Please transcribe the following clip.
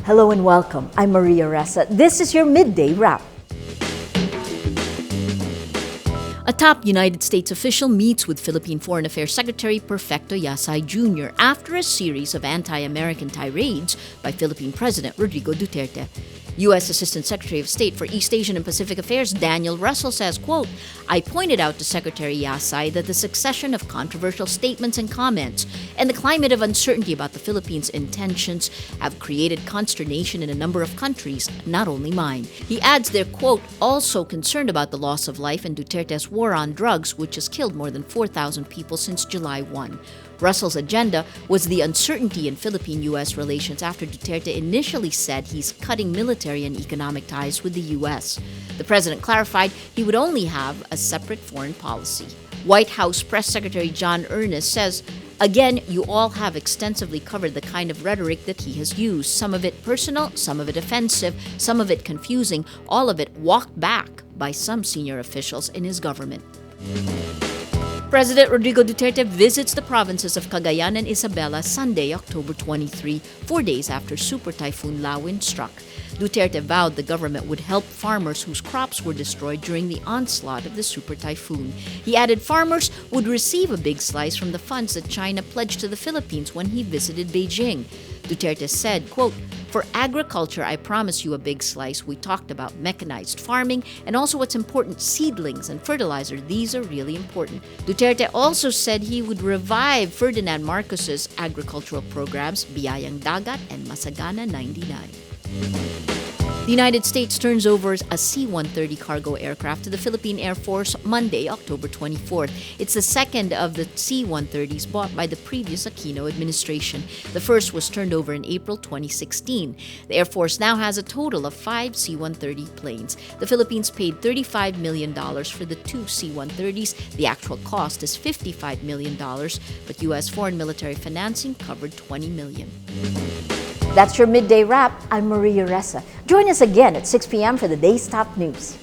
Hello and welcome. I'm Maria Ressa. This is your Midday Wrap. A top United States official meets with Philippine Foreign Affairs Secretary Perfecto Yasay Jr. after a series of anti-American tirades by Philippine President Rodrigo Duterte. U.S. Assistant Secretary of State for East Asian and Pacific Affairs Daniel Russell says, quote, "I pointed out to Secretary Yasay that the succession of controversial statements and comments and the climate of uncertainty about the Philippines' intentions have created consternation in a number of countries, not only mine." He adds they're, quote, "also concerned about the loss of life in Duterte's war on drugs, which has killed more than 4,000 people since July 1. Russell's agenda was the uncertainty in Philippine-U.S. relations after Duterte initially said he's cutting military and economic ties with the U.S. The president clarified he would only have a separate foreign policy. White House Press Secretary John Earnest says, "Again, you all have extensively covered the kind of rhetoric that he has used, some of it personal, some of it offensive, some of it confusing, all of it walked back by some senior officials in his government." President Rodrigo Duterte visits the provinces of Cagayan and Isabela Sunday, October 23, 4 days after Super Typhoon Lawin struck. Duterte vowed the government would help farmers whose crops were destroyed during the onslaught of the super typhoon. He added farmers would receive a big slice from the funds that China pledged to the Philippines when he visited Beijing. Duterte said, quote, "For agriculture, I promise you a big slice. We talked about mechanized farming and also what's important, seedlings and fertilizer. These are really important." Duterte also said he would revive Ferdinand Marcos's agricultural programs, Biyayang Dagat and Masagana 99. The United States turns over a C-130 cargo aircraft to the Philippine Air Force Monday, October 24th. It's the second of the C-130s bought by the previous Aquino administration. The first was turned over in April 2016. The Air Force now has a total of 5 C-130 planes. The Philippines paid $35 million for the 2 C-130s. The actual cost is $55 million, but U.S. foreign military financing covered $20 million. That's your Midday Wrap. I'm Maria Ressa. Join us again at 6 p.m. for the day's top news.